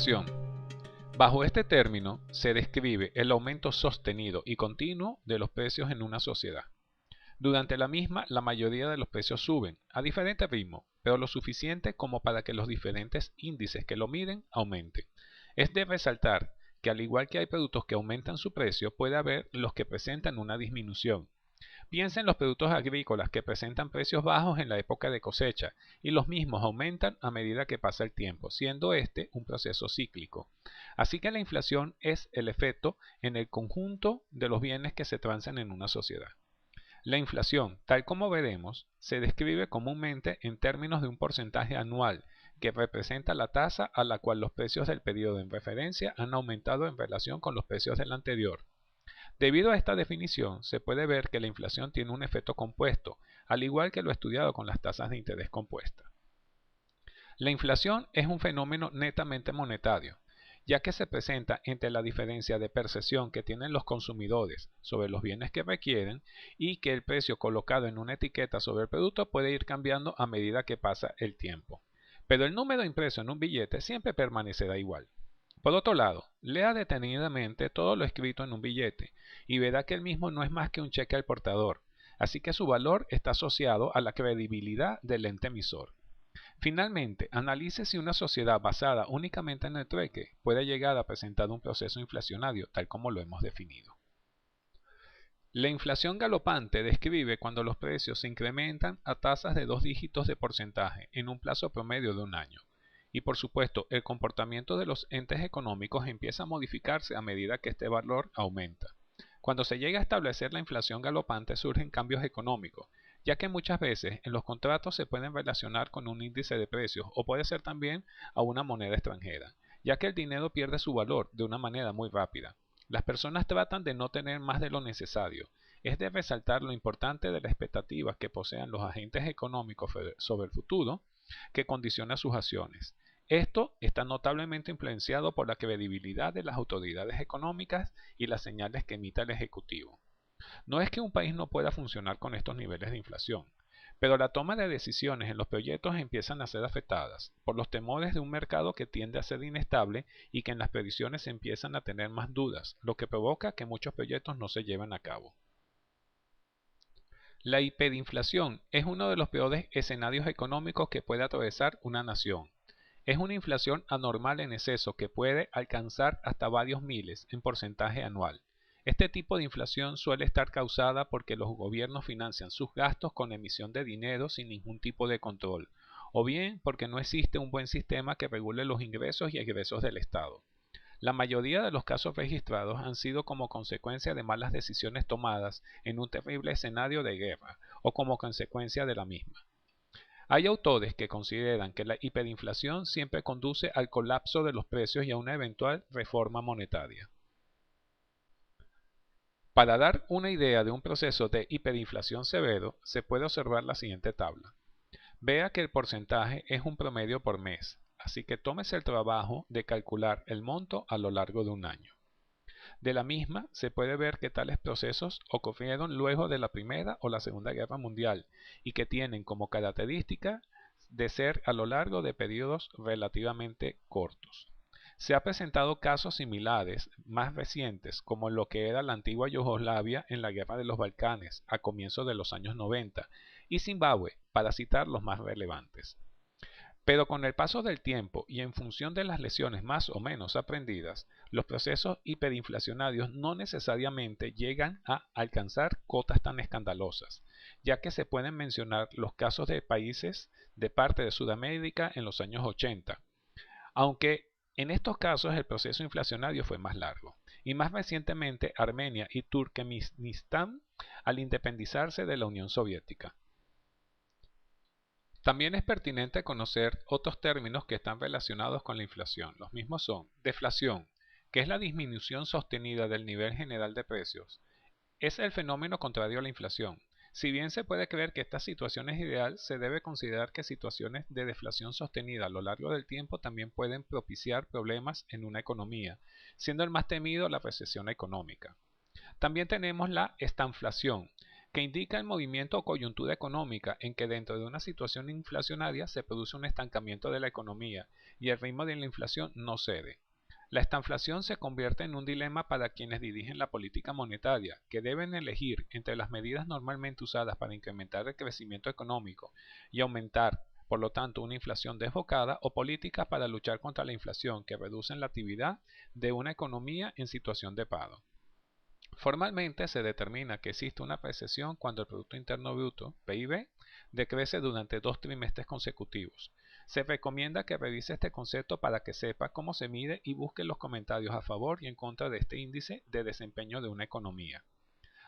Inflación. Bajo este término se describe el aumento sostenido y continuo de los precios en una sociedad. Durante la misma, la mayoría de los precios suben, a diferente ritmo, pero lo suficiente como para que los diferentes índices que lo miden aumenten. Es de resaltar que al igual que hay productos que aumentan su precio, puede haber los que presentan una disminución. Piensa en los productos agrícolas que presentan precios bajos en la época de cosecha y los mismos aumentan a medida que pasa el tiempo, siendo este un proceso cíclico. Así que la inflación es el efecto en el conjunto de los bienes que se transan en una sociedad. La inflación, tal como veremos, se describe comúnmente en términos de un porcentaje anual que representa la tasa a la cual los precios del periodo en referencia han aumentado en relación con los precios del anterior. Debido a esta definición, se puede ver que la inflación tiene un efecto compuesto, al igual que lo estudiado con las tasas de interés compuestas. La inflación es un fenómeno netamente monetario, ya que se presenta entre la diferencia de percepción que tienen los consumidores sobre los bienes que requieren y que el precio colocado en una etiqueta sobre el producto puede ir cambiando a medida que pasa el tiempo. Pero el número impreso en un billete siempre permanecerá igual. Por otro lado, lea detenidamente todo lo escrito en un billete y verá que el mismo no es más que un cheque al portador, así que su valor está asociado a la credibilidad del ente emisor. Finalmente, analice si una sociedad basada únicamente en el trueque puede llegar a presentar un proceso inflacionario tal como lo hemos definido. La inflación galopante describe cuando los precios se incrementan a tasas de 2 dígitos de porcentaje en un plazo promedio de un año. Y por supuesto, el comportamiento de los entes económicos empieza a modificarse a medida que este valor aumenta. Cuando se llega a establecer la inflación galopante surgen cambios económicos, ya que muchas veces en los contratos se pueden relacionar con un índice de precios o puede ser también a una moneda extranjera, ya que el dinero pierde su valor de una manera muy rápida. Las personas tratan de no tener más de lo necesario. Es de resaltar lo importante de la expectativa que posean los agentes económicos sobre el futuro que condiciona sus acciones. Esto está notablemente influenciado por la credibilidad de las autoridades económicas y las señales que emita el Ejecutivo. No es que un país no pueda funcionar con estos niveles de inflación, pero la toma de decisiones en los proyectos empiezan a ser afectadas por los temores de un mercado que tiende a ser inestable y que en las previsiones empiezan a tener más dudas, lo que provoca que muchos proyectos no se lleven a cabo. La hiperinflación es uno de los peores escenarios económicos que puede atravesar una nación. Es una inflación anormal en exceso que puede alcanzar hasta varios miles en porcentaje anual. Este tipo de inflación suele estar causada porque los gobiernos financian sus gastos con emisión de dinero sin ningún tipo de control, o bien porque no existe un buen sistema que regule los ingresos y egresos del Estado. La mayoría de los casos registrados han sido como consecuencia de malas decisiones tomadas en un terrible escenario de guerra o como consecuencia de la misma. Hay autores que consideran que la hiperinflación siempre conduce al colapso de los precios y a una eventual reforma monetaria. Para dar una idea de un proceso de hiperinflación severo, se puede observar la siguiente tabla. Vea que el porcentaje es un promedio por mes, así que tómese el trabajo de calcular el monto a lo largo de un año. De la misma se puede ver que tales procesos ocurrieron luego de la Primera o la Segunda Guerra Mundial y que tienen como característica de ser a lo largo de periodos relativamente cortos. Se han presentado casos similares más recientes como lo que era la antigua Yugoslavia en la Guerra de los Balcanes a comienzos de los años 90 y Zimbabue, para citar los más relevantes. Pero con el paso del tiempo y en función de las lecciones más o menos aprendidas, los procesos hiperinflacionarios no necesariamente llegan a alcanzar cotas tan escandalosas, ya que se pueden mencionar los casos de países de parte de Sudamérica en los años 80, aunque en estos casos el proceso inflacionario fue más largo, y más recientemente Armenia y Turkmenistán al independizarse de la Unión Soviética. También es pertinente conocer otros términos que están relacionados con la inflación. Los mismos son deflación, que es la disminución sostenida del nivel general de precios. Es el fenómeno contrario a la inflación. Si bien se puede creer que esta situación es ideal, se debe considerar que situaciones de deflación sostenida a lo largo del tiempo también pueden propiciar problemas en una economía, siendo el más temido la recesión económica. También tenemos la estanflación, que indica el movimiento o coyuntura económica en que dentro de una situación inflacionaria se produce un estancamiento de la economía y el ritmo de la inflación no cede. La estanflación se convierte en un dilema para quienes dirigen la política monetaria, que deben elegir entre las medidas normalmente usadas para incrementar el crecimiento económico y aumentar, por lo tanto, una inflación desbocada, o políticas para luchar contra la inflación que reducen la actividad de una economía en situación de paro. Formalmente se determina que existe una recesión cuando el Producto Interno Bruto, PIB, decrece durante 2 trimestres consecutivos. Se recomienda que revise este concepto para que sepa cómo se mide y busque los comentarios a favor y en contra de este índice de desempeño de una economía.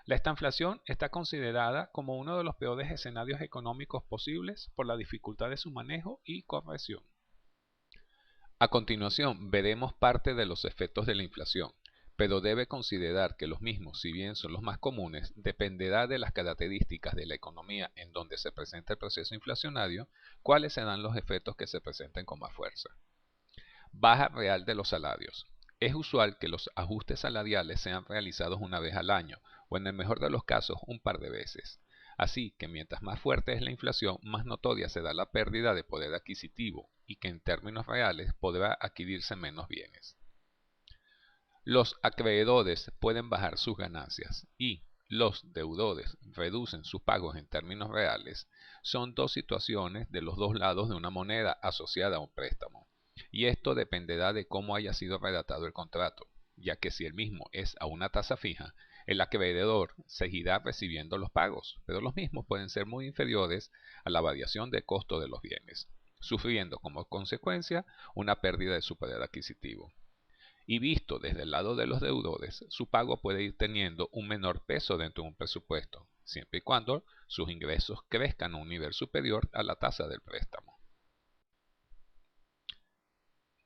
La estanflación está considerada como uno de los peores escenarios económicos posibles por la dificultad de su manejo y corrección. A continuación veremos parte de los efectos de la inflación, pero debe considerar que los mismos, si bien son los más comunes, dependerá de las características de la economía en donde se presenta el proceso inflacionario, cuáles serán los efectos que se presenten con más fuerza. Baja real de los salarios. Es usual que los ajustes salariales sean realizados una vez al año, o en el mejor de los casos un par de veces. Así que mientras más fuerte es la inflación, más notoria será la pérdida de poder adquisitivo y que en términos reales podrá adquirirse menos bienes. Los acreedores pueden bajar sus ganancias y los deudores reducen sus pagos en términos reales. Son dos situaciones de los dos lados de una moneda asociada a un préstamo, y esto dependerá de cómo haya sido redactado el contrato, ya que si el mismo es a una tasa fija, el acreedor seguirá recibiendo los pagos, pero los mismos pueden ser muy inferiores a la variación de costo de los bienes, sufriendo como consecuencia una pérdida de su poder adquisitivo. Y visto desde el lado de los deudores, su pago puede ir teniendo un menor peso dentro de un presupuesto, siempre y cuando sus ingresos crezcan a un nivel superior a la tasa del préstamo.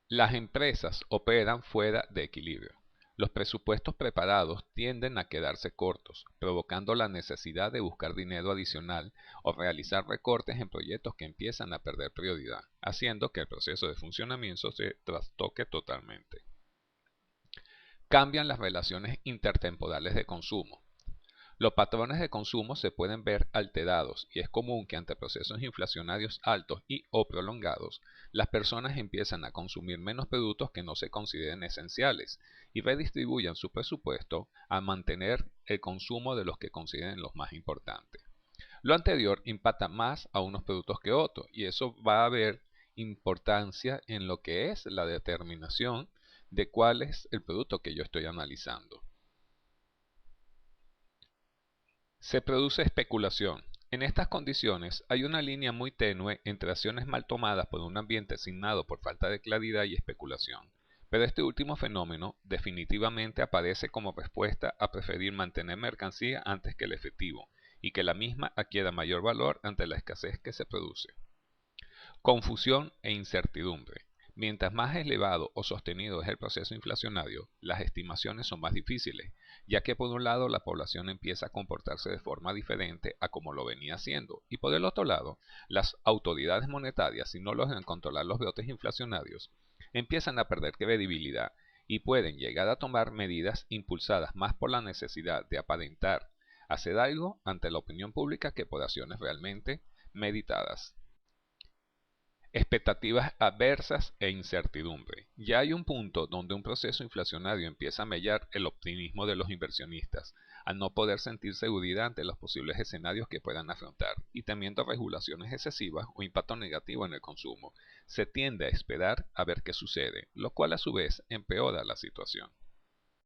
Las empresas operan fuera de equilibrio. Los presupuestos preparados tienden a quedarse cortos, provocando la necesidad de buscar dinero adicional o realizar recortes en proyectos que empiezan a perder prioridad, haciendo que el proceso de funcionamiento se trastoque totalmente. Cambian las relaciones intertemporales de consumo. Los patrones de consumo se pueden ver alterados y es común que ante procesos inflacionarios altos y o prolongados, las personas empiezan a consumir menos productos que no se consideren esenciales y redistribuyan su presupuesto a mantener el consumo de los que consideren los más importantes. Lo anterior impacta más a unos productos que otros y eso va a haber importancia en lo que es la determinación de cuál es el producto que yo estoy analizando. Se produce especulación. En estas condiciones hay una línea muy tenue entre acciones mal tomadas por un ambiente asignado por falta de claridad y especulación, pero este último fenómeno definitivamente aparece como respuesta a preferir mantener mercancía antes que el efectivo y que la misma adquiera mayor valor ante la escasez que se produce. Confusión e incertidumbre. Mientras más elevado o sostenido es el proceso inflacionario, las estimaciones son más difíciles, ya que por un lado la población empieza a comportarse de forma diferente a como lo venía haciendo, y por el otro lado, las autoridades monetarias, si no logran controlar los brotes inflacionarios, empiezan a perder credibilidad y pueden llegar a tomar medidas impulsadas más por la necesidad de aparentar hacer algo ante la opinión pública que por acciones realmente meditadas. Expectativas adversas e incertidumbre. Ya hay un punto donde un proceso inflacionario empieza a mellar el optimismo de los inversionistas, al no poder sentir seguridad ante los posibles escenarios que puedan afrontar, y temiendo regulaciones excesivas o impacto negativo en el consumo. Se tiende a esperar a ver qué sucede, lo cual a su vez empeora la situación.